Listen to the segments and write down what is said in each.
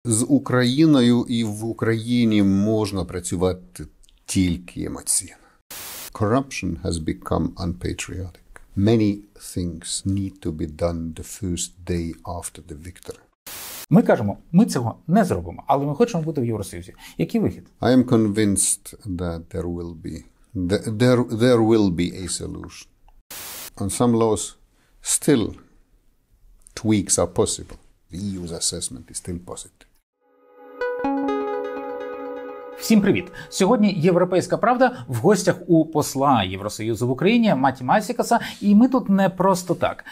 З Україною і в Україні можна працювати тільки емоційно. Corruption has become unpatriotic. Many things need to be done the first day after the victory. Ми кажемо, ми цього не зробимо, але ми хочемо бути в Євросоюзі. Який вихід? I am convinced that there will be a solution. On some laws, still tweaks are possible. The EU's assessment is still positive. Всім привіт! Сьогодні «Європейська правда» в гостях у посла Євросоюзу в Україні Маті Масікаса. І ми тут не просто так.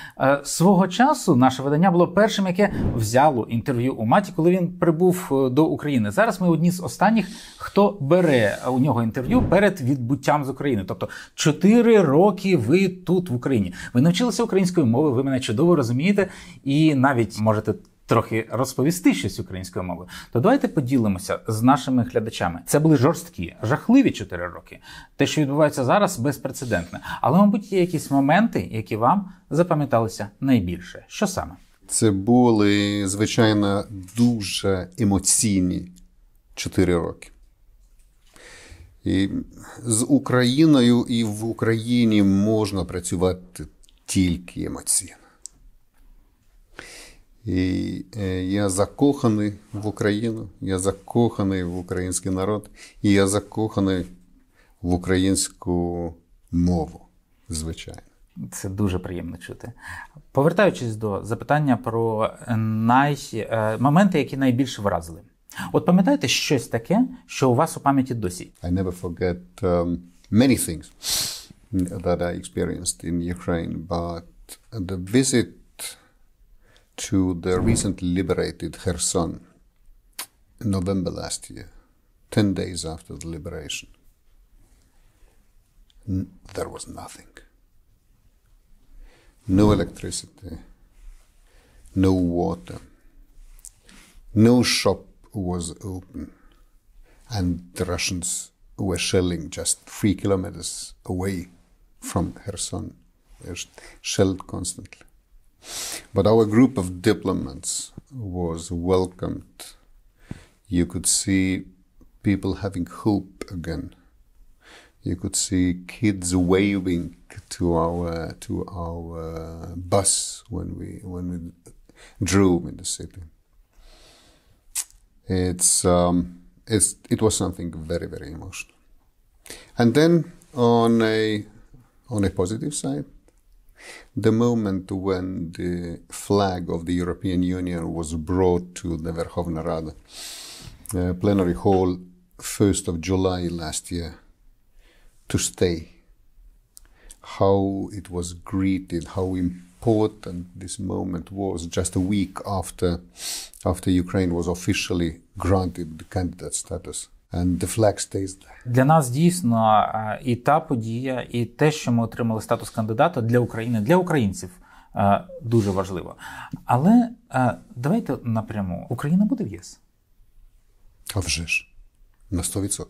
Свого часу наше видання було першим, яке взяло інтерв'ю у Маті, коли він прибув до України. Зараз ми одні з останніх, хто бере у нього інтерв'ю перед відбуттям з України. Тобто 4 роки ви тут в Україні. Ви навчилися української мови, ви мене чудово розумієте і навіть можете трохи розповісти щось українською мовою, то давайте поділимося з нашими глядачами. Це були жорсткі, жахливі 4 роки. Те, що відбувається зараз, безпрецедентне. Але, мабуть, є якісь моменти, які вам запам'яталися найбільше. Що саме? Це були, звичайно, дуже емоційні 4 роки. І з Україною і в Україні можна працювати тільки емоційно. І я закоханий в Україну, я закоханий в український народ, і я закоханий в українську мову, звичайно. Це дуже приємно чути. Повертаючись до запитання про моменти, які найбільше вразили. От пам'ятаєте щось таке, що у вас у пам'яті досі? I never forget many things that I experienced in Ukraine, but the visit to the recently liberated Kherson in November last year, 10 days after the liberation. There was nothing. No electricity, no water, no shop was open, and the Russians were shelling just 3 kilometers away from Kherson. They were shelled constantly. But our group of diplomats was welcomed. You could see people having hope again. You could see kids waving to our bus when we drove in the city. It was something very, very emotional. And then on a positive side, the moment when the flag of the European Union was brought to the Verkhovna Rada plenary hall 1st of July last year to stay, how it was greeted, how important this moment was just a week after Ukraine was officially granted the candidate status. And the flag stays there. Для нас дійсно і та подія, і те, що ми отримали статус кандидата для України, для українців, дуже важливо. Але давайте напряму. Україна буде в ЄС? А вже ж. На 100%.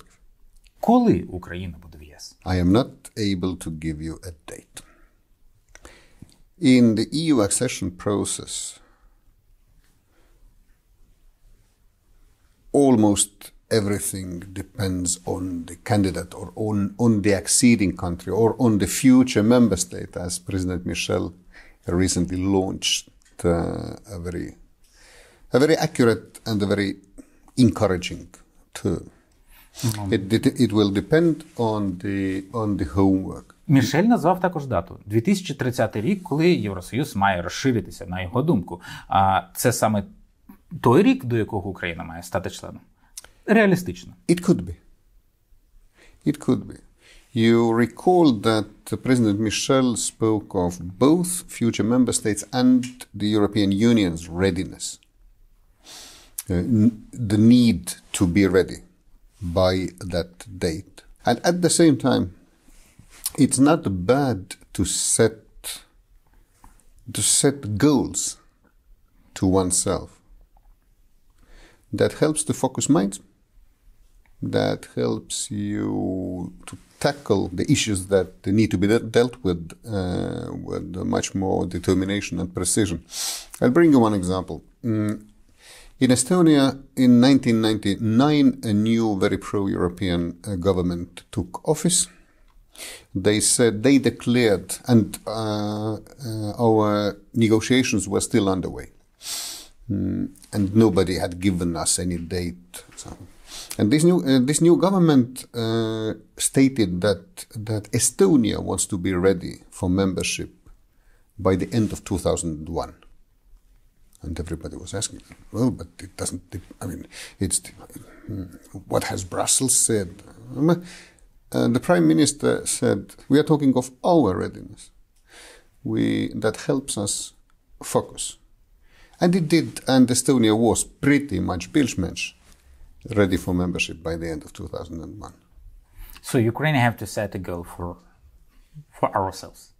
Коли Україна буде в ЄС? I am not able to give you a date. In the EU accession process, almost everything depends on the candidate or on the acceding country or on the future member state, as President Michel recently launched a very accurate and a very encouraging term. It will depend on the homework. Мішель назвав також дату – 2030 рік, коли Євросоюз має розширитися, на його думку. А це саме той рік, до якого Україна має стати членом? Реалістично. It could be. It could be. You recall that President Michel spoke of both future member states and the European Union's readiness. The need to be ready by that date. And at the same time, it's not bad to set goals to oneself. That helps to focus minds. That helps you to tackle the issues that need to be dealt with much more determination and precision. I'll bring you one example. In Estonia, in 1999, a new, very pro-European government took office. They declared, and our negotiations were still underway, and nobody had given us any date. So. And this new government stated that Estonia wants to be ready for membership by the end of 2001. And everybody was asking, well, but it doesn't, I mean, what has Brussels said? The Prime Minister said, we are talking of our readiness. That helps us focus. And it did, and Estonia was pretty much Bilsmensch ready for membership by the end of 2001. So Ukraine have to set a goal for ourselves.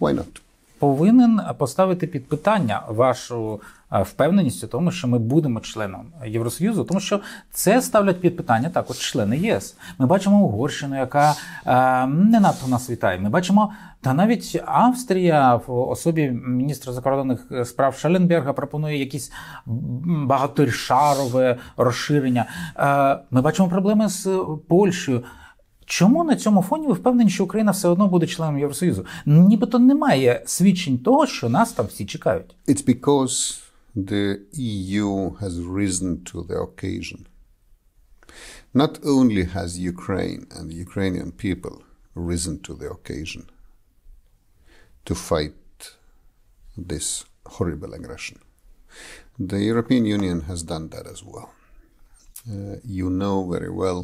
Why not? Повинен поставити під питання вашу впевненість у тому, що ми будемо членом Євросоюзу, тому що це ставлять під питання також члени ЄС. Ми бачимо Угорщину, яка не надто нас вітає. Ми бачимо, та навіть Австрія в особі міністра закордонних справ Шелленберга пропонує якісь багаторішарове розширення. Ми бачимо проблеми з Польщею. Чому на цьому фоні ви впевнені, що Україна все одно буде членом Євросоюзу? Нібито немає свідчень того, що нас там всі чекають. It's because the EU has risen to the occasion. Not only has Ukraine and the Ukrainian people risen to the occasion to fight this horrible aggression. The European Union has done that as well. You know very well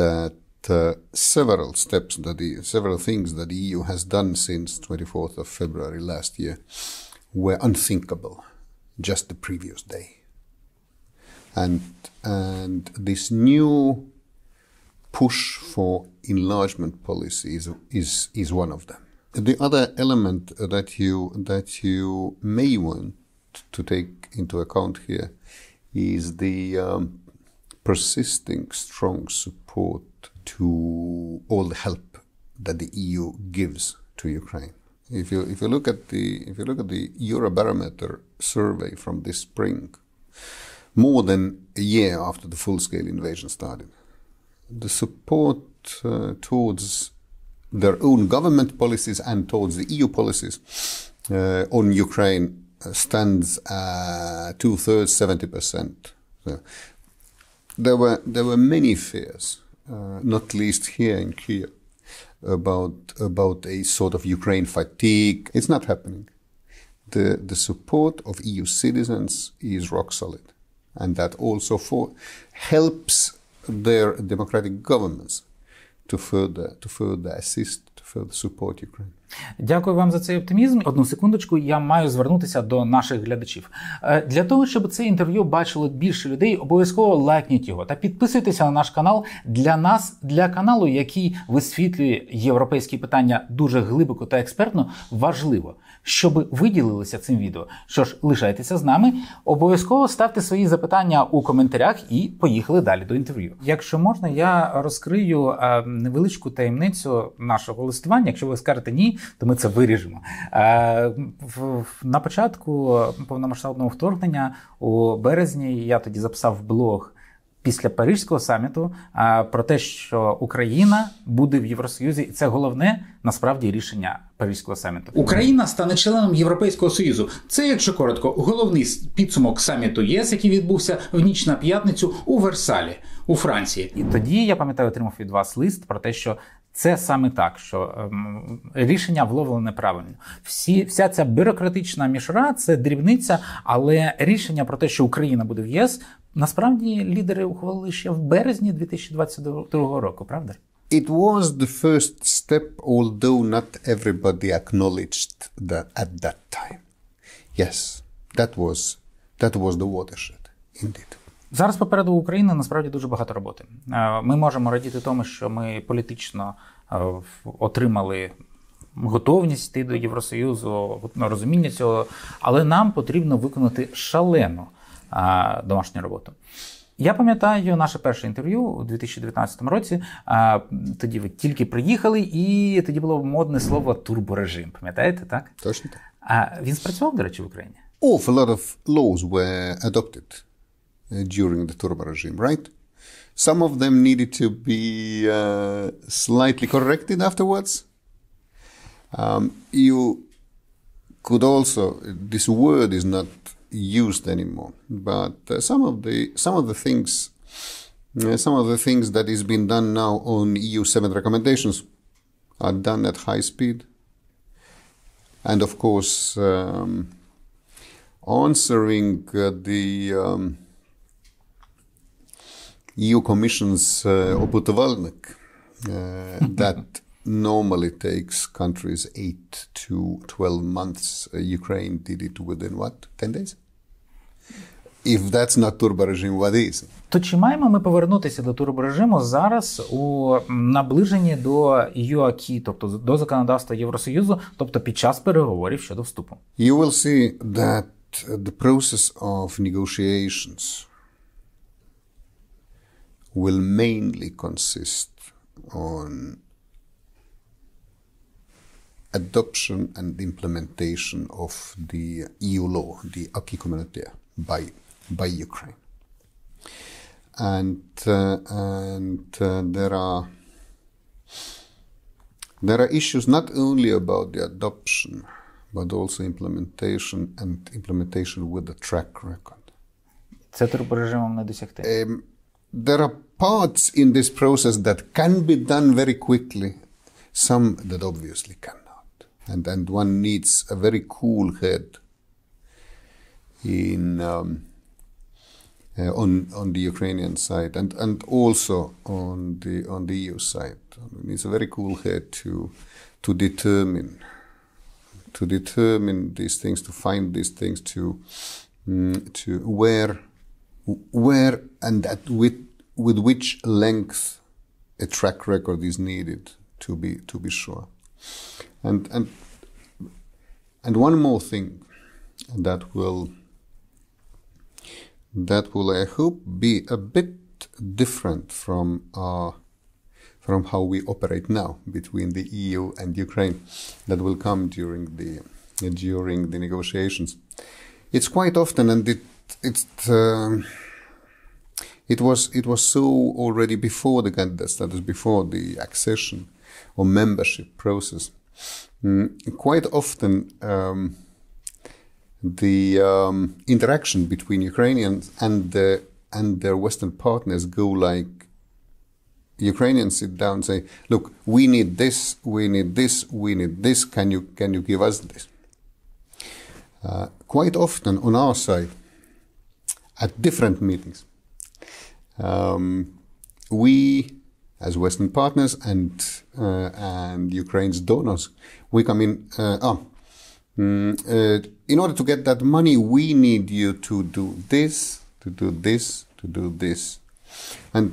that several things that the EU has done since 24th of February last year were unthinkable just the previous day. And this new push for enlargement policy is one of them. The other element that you may want to take into account here is the persisting strong support to all the help that the EU gives to Ukraine. If you look at the Eurobarometer survey from this spring, more than a year after the full-scale invasion started, the support towards their own government policies and towards the EU policies on Ukraine stands at 2/3, 70%. So, there were many fears, not least here in Kiev, about a sort of Ukraine fatigue. It's not happening. The support of EU citizens is rock solid, and that also helps their democratic governments to further assist, to further support Ukraine. Дякую вам за цей оптимізм. Одну секундочку, я маю звернутися до наших глядачів. Для того, щоб це інтерв'ю бачило більше людей, обов'язково лайкніть його та підписуйтеся на наш канал. Для нас, для каналу, який висвітлює європейські питання дуже глибоко та експертно, важливо, щоб ви ділилися цим відео. Що ж, лишайтеся з нами, обов'язково ставте свої запитання у коментарях і поїхали далі до інтерв'ю. Якщо можна, я розкрию невеличку таємницю нашого листування. Якщо ви скажете ні, то ми це виріжемо. На початку повномасштабного вторгнення у березні я тоді записав блог після Паризького саміту про те, що Україна буде в Євросоюзі, і це головне, насправді, рішення Паризького саміту. Україна стане членом Європейського Союзу. Це, якщо коротко, головний підсумок саміту ЄС, який відбувся в ніч на п'ятницю у Версалі, у Франції. І тоді, я пам'ятаю, отримав від вас лист про те, що це саме так, що рішення вловлене правильно. Вся ця бюрократична мішура – це дрібниця, але рішення про те, що Україна буде в ЄС, насправді лідери ухвалили ще в березні 2022 року, правда? It was the first step, although not everybody acknowledged that at that time. Yes, that was the watershed, indeed. Зараз попереду України насправді дуже багато роботи. Ми можемо радіти тому, що ми політично отримали готовність йти до Євросоюзу, розуміння цього, але нам потрібно виконати шалену домашню роботу. Я пам'ятаю наше перше інтерв'ю у 2019 році, тоді ви тільки приїхали, і тоді було модне слово «турборежим». Пам'ятаєте, так? Точно так. Він спрацював, до речі, в Україні? awful lot of laws were adopted during the Turboregime, right? Some of them needed to be slightly corrected afterwards. You could also, this word is not used anymore, but some of the things that is being done now on EU7 recommendations are done at high speed. And of course, answering the EU Commission's oputavaldnik that normally takes countries 8 to 12 months. Ukraine did it within what, 10 days? If that's not Turboregime, what is? То чи маємо ми повернутися до турборежиму зараз у наближенні до EU-акі, тобто до законодавства Євросоюзу, тобто під час переговорів щодо вступу? You will see that the process of negotiations will mainly consist on adoption and implementation of the EU law, the acquis communautaire, by Ukraine. And there are issues not only about the adoption, but also implementation with the track record. Це турборежимом не досягти. There are parts in this process that can be done very quickly, some that obviously cannot. And one needs a very cool head on the Ukrainian side and also on the EU side. It needs a very cool head to determine these things, to find these things, to where and with which length a track record is needed to be sure. And one more thing that will I hope be a bit different from how we operate now between the EU and Ukraine, that will come during the negotiations. It's quite often, and it was so already before the candidate status, before the accession or membership process. Quite often, the interaction between Ukrainians and their Western partners go like: Ukrainians sit down and say, "Look, we need this, we need this, we need this. Can you give us this?" Quite often on our side, at different meetings, we, as Western partners and Ukraine's donors, we come in. In order to get that money, we need you to do this, to do this, to do this. And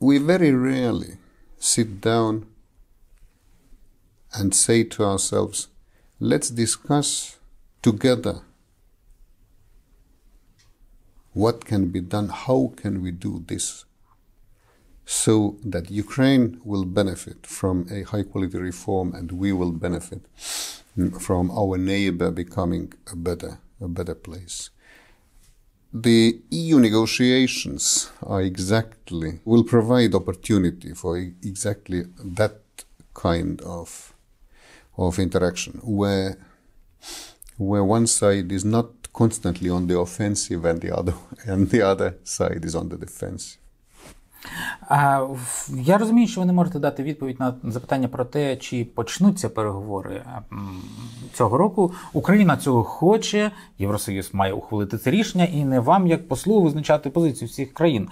we very rarely sit down and say to ourselves, let's discuss together what can be done, how can we do this, so that Ukraine will benefit from a high-quality reform and we will benefit from our neighbor becoming a better place. The EU negotiations will provide opportunity for exactly that kind of interaction, where one side is not constantly on the offensive and the other side is on the defensive. Я розумію, що ви не можете дати відповідь на запитання про те, чи почнуться переговори цього року. Україна цього хоче, Євросоюз має ухвалити це рішення, і не вам, як послу, визначати позицію всіх країн.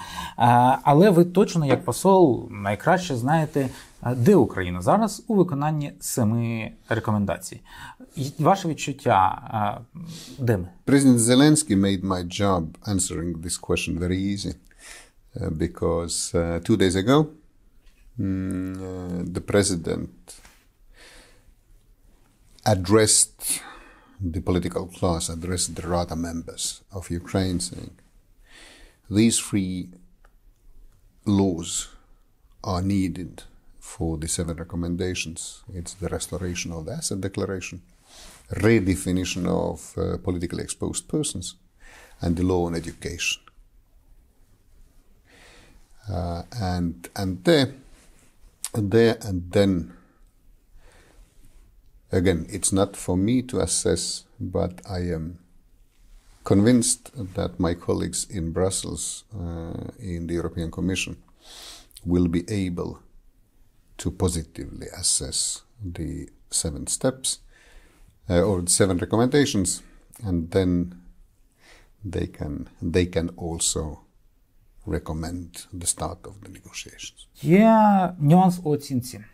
Але ви точно, як посол, найкраще знаєте, де Україна зараз у виконанні 7 рекомендацій. Ваше відчуття, де ми? President Zelensky made my job answering this question very easy. Because 2 days ago, the president addressed the political class, addressed the Rada members of Ukraine, saying, these 3 laws are needed for the 7 recommendations. It's the restoration of the asset declaration, redefinition of politically exposed persons and the law on education. And then, again, it's not for me to assess, but I am convinced that my colleagues in Brussels, in the European Commission, will be able to positively assess the 7 steps or 7 recommendations, and then they can also recommend the start of the negotiations. Є нюанс у оцінці.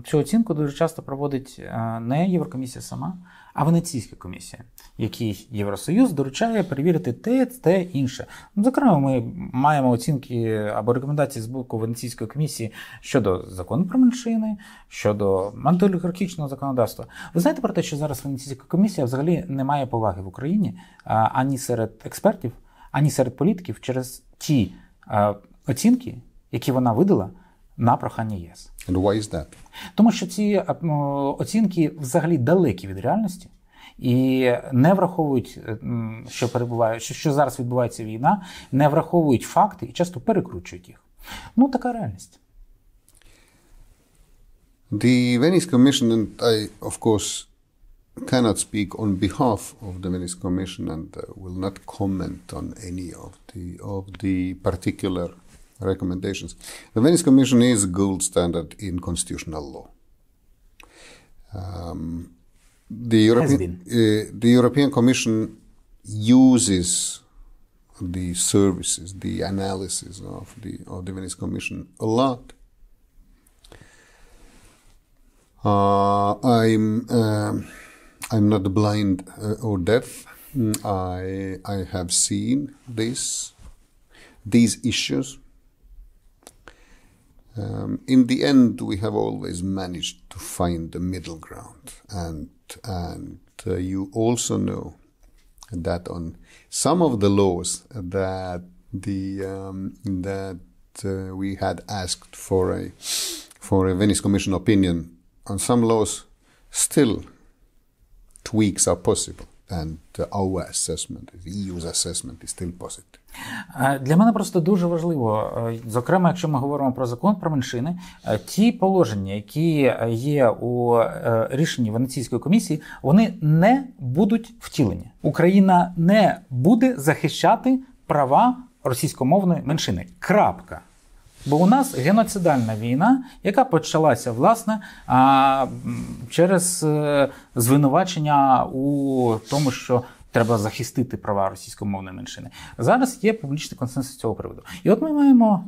Цю оцінку дуже часто проводить не Єврокомісія сама, а Венеційська комісія, якій Євросоюз доручає перевірити те, інше. Зокрема, ми маємо оцінки або рекомендації з боку Венеційської комісії щодо закону про меншини, щодо антиолігархічного законодавства. Ви знаєте про те, що зараз Венеційська комісія взагалі не має поваги в Україні ані серед експертів, ані серед політиків через ті оцінки, які вона видала на прохання ЄС. And why is that? Тому що ці оцінки взагалі далекі від реальності і не враховують, що зараз відбувається війна, не враховують факти і часто перекручують їх. Ну, така реальність. The Venice Commission, and I, of course, cannot speak on behalf of the Venice Commission and will not comment on any of the particular recommendations. The Venice Commission is gold standard in constitutional law. The European Commission uses the services, the analysis of the Venice Commission a lot. I'm not blind or deaf. I have seen these issues. In the end, we have always managed to find the middle ground, and you also know that on some of the laws that we had asked for a Venice Commission opinion on some laws, still tweaks are possible. And our assessment, the EU's assessment, is still positive. Для мене просто дуже важливо, зокрема, якщо ми говоримо про закон про меншини, ті положення, які є у рішенні Венеційської комісії, вони не будуть втілені. Україна не буде захищати права російськомовної меншини. Крапка. Бо у нас геноцидальна війна, яка почалася, власне, через звинувачення у тому, що треба захистити права російськомовної меншини. Зараз є публічний консенсус з цього приводу. І от ми маємо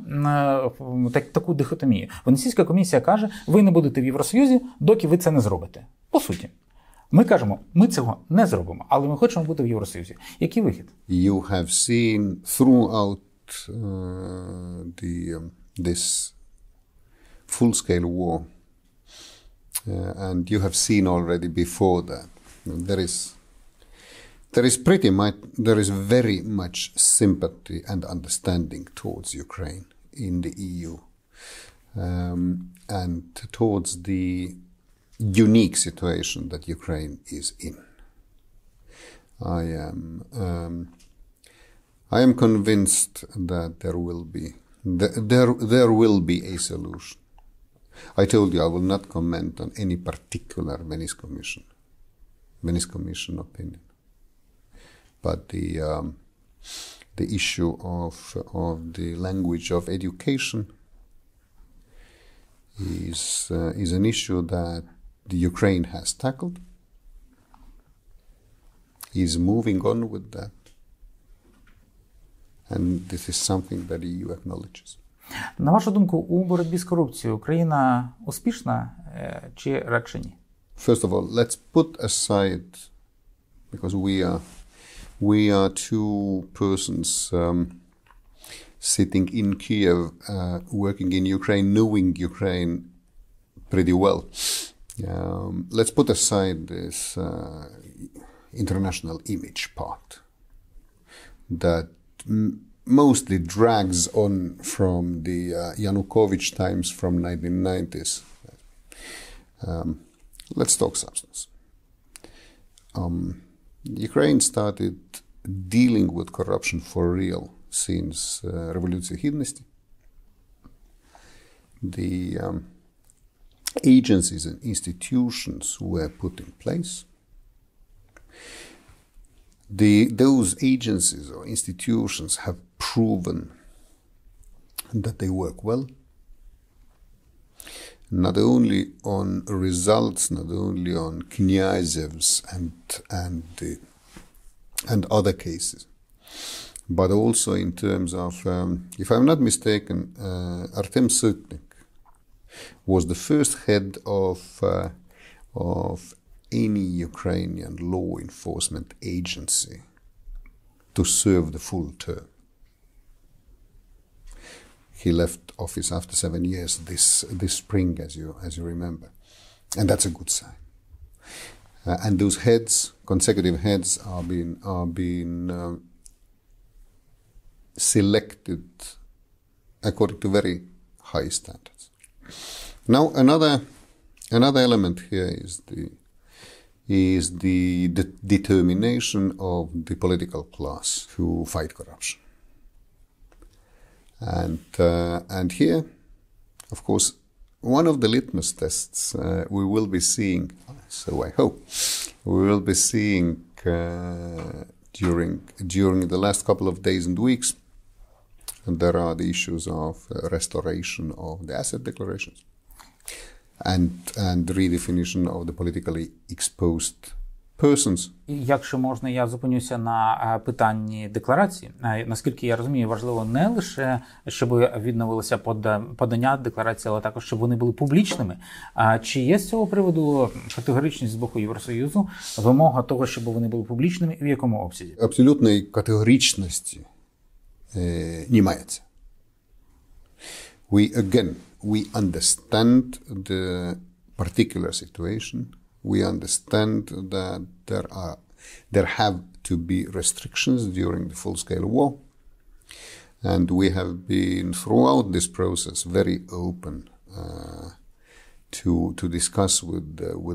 таку дихотомію. Венеційська комісія каже, ви не будете в Євросоюзі, доки ви це не зробите. По суті. Ми кажемо, ми цього не зробимо, але ми хочемо бути в Євросоюзі. Який вихід? You have seen throughout this full-scale war, and you have seen already before that, there is very much sympathy and understanding towards Ukraine in the EU, and towards the unique situation that Ukraine is in. I am convinced that there will be a solution. I told you I will not comment on any particular Venice Commission opinion, but the issue of the language of education is an issue that the Ukraine has tackled, is moving on with that. And this is something that the EU acknowledges. На вашу думку, у боротьбі з корупцією Україна успішна чи радше ні? First of all, let's put aside, because we are two persons sitting in Kiev, working in Ukraine, knowing Ukraine pretty well. Let's put aside this international image part that mostly drags on from the Yanukovych times from 1990s. Let's talk substance. Ukraine started dealing with corruption for real since Революції Гідності. The agencies and institutions were put in place. Those agencies or institutions have proven that they work well, not only on results, not only on Knyazev's and other cases, but also in terms of, if I'm not mistaken, Artem Sotnik was the first head of any Ukrainian law enforcement agency to serve the full term. He left office after 7 years this spring, as you remember, and that's a good sign. And those consecutive heads, are being selected according to very high standards. Now, another element here is the determination of the political class to fight corruption. And here, of course, one of the litmus tests we will be seeing, so I hope, we will be seeing during the last couple of days and weeks, and there are the issues of restoration of the asset declarations and redefinition of the politically exposed persons. Якщо можна, я зупинюся на питанні декларації. Наскільки я розумію, важливо не лише, щоб відновилося подання декларації, але також, щоб вони були публічними. Чи є з цього приводу категоричність з боку Євросоюзу, вимога того, щоб вони були публічними, і в якому обсязі? Абсолютної категоричності немає. We understand the particular situation. We understand that there have to be restrictions during the full-scale war, and we have been throughout this process very open to discuss with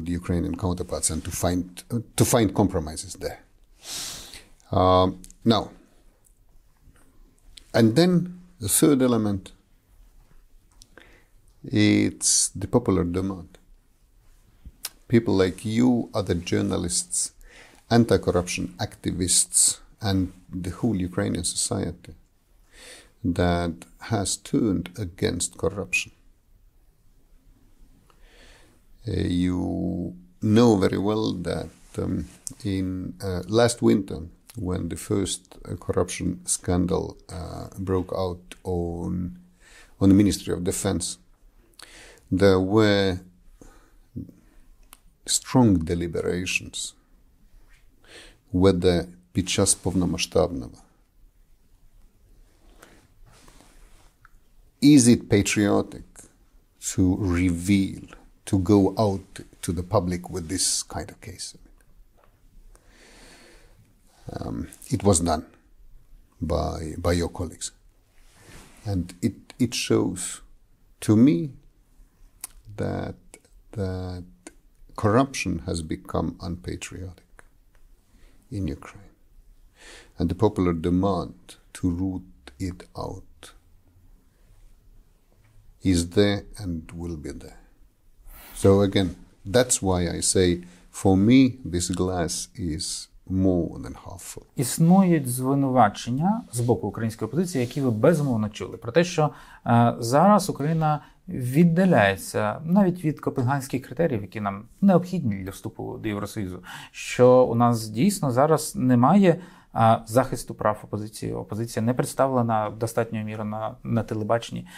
the Ukrainian counterparts and to find compromises there. Now, and then the third element, it's the popular demand. People like you, other journalists, anti-corruption activists, and the whole Ukrainian society that has turned against corruption. You know very well that in last winter, when the first corruption scandal broke out on the Ministry of Defense, there were strong deliberations whether під час повномасштабного is it patriotic to reveal, to go out to the public with this kind of case. It was done by your colleagues, and it shows to me that corruption has become unpatriotic in Ukraine, and the popular demand to root it out is there and will be there. So again, that's why I say, for me, this glass is more than half full. Існують звинувачення з боку української опозиції, які ви безумовно чули, про те, що зараз Україна віддаляється навіть від копенгагенських критеріїв, які нам необхідні для вступу до Євросоюзу, що у нас дійсно зараз немає захисту прав опозиції. Опозиція не представлена достатньою мірою на телебаченні.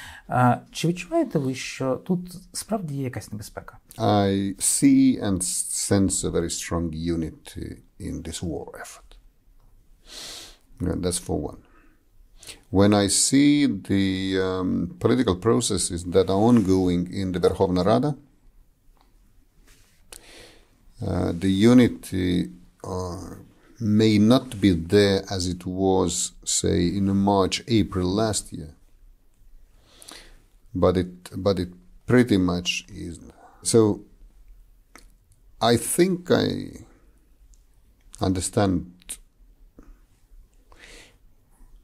Чи відчуваєте ви, що тут справді є якась небезпека? I see and sense a very strong unity in this war effort. And that's for one. When I see the political processes that are ongoing in the Верховна Рада, the unity may not be there as it was, say, in March, April last year, but it pretty much is. So I think understand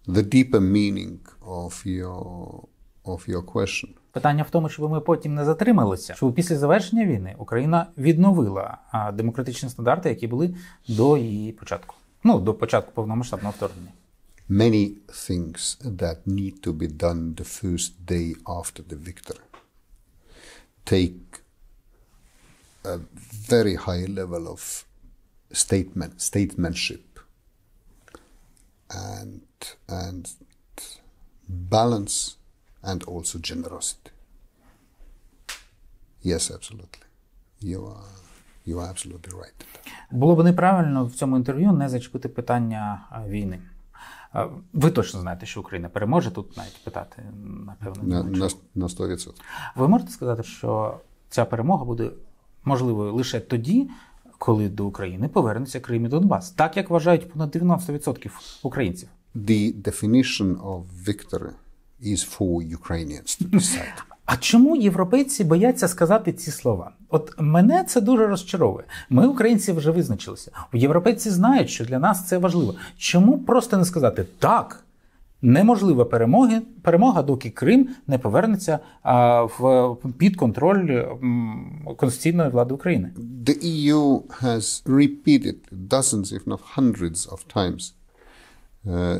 the deeper meaning of your question. Питання в тому, щоб ми потім не затрималися, щоб після завершення війни Україна відновила демократичні стандарти, які були до її початку. Ну, до початку повномасштабного вторгнення. Many things that need to be done the first day after the victory take a very high level of statesmanship and balance and also generosity. Yes, absolutely. You are absolutely right. Було б неправильно в цьому інтерв'ю не зачепити питання війни. Ви точно знаєте, що Україна переможе, тут навіть питати, напевно, на 100%. Ви можете сказати, що ця перемога буде можливою лише тоді, коли до України повернеться Крим і Донбас, так як вважають понад 90% українців? The definition of victory is for Ukrainians to decide. А чому європейці бояться сказати ці слова? От мене це дуже розчаровує. Ми, українці, вже визначилися. Європейці знають, що для нас це важливо. Чому просто не сказати «так»? Неможлива перемога, доки Крим не повернеться під контроль конституційної влади України. The EU has repeated dozens, if not hundreds of times,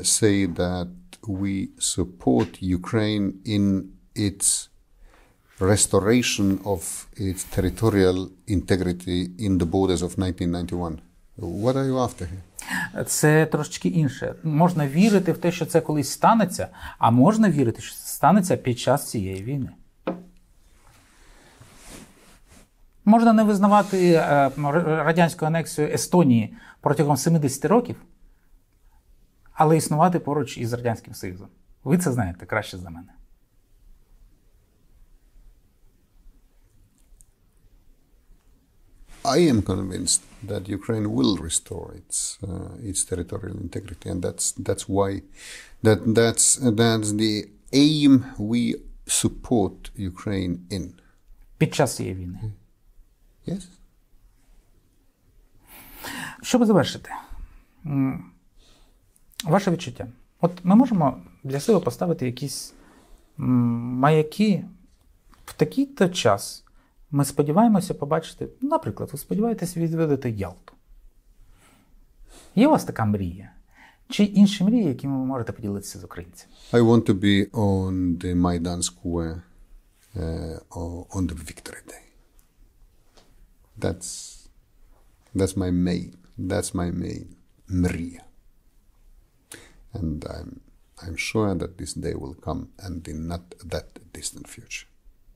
say that we support Ukraine in its restoration of its territorial integrity in the borders of 1991. What are you after here? Це трошечки інше. Можна вірити в те, що це колись станеться, а можна вірити, що це станеться під час цієї війни. Можна не визнавати радянську анексію Естонії протягом 70 років, але існувати поруч із Радянським Союзом. Ви це знаєте краще за мене. I am convinced that Ukraine will restore its territorial integrity, and that's why that's the aim we support Ukraine in. Під час цієї війни. Yes. Щоб завершити, ваше відчуття. От ми можемо для себе поставити якісь маяки в такий-то час. Ми сподіваємося побачити, наприклад, ви сподіваєтеся відвідати Ялту. Є у вас така мрія? Чи інші мрії, якими ви можете поділитися з українцями? I want to be on the Maidan Square on the Victory Day. That's my main мрія. And I'm sure that this day will come and in not that distant future.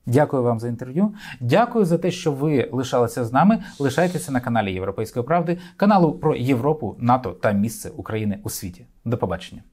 Дякую вам за інтерв'ю. Дякую за те, що ви лишалися з нами. Лишайтеся на каналі Європейської правди, каналу про Європу, НАТО та місце України у світі. До побачення.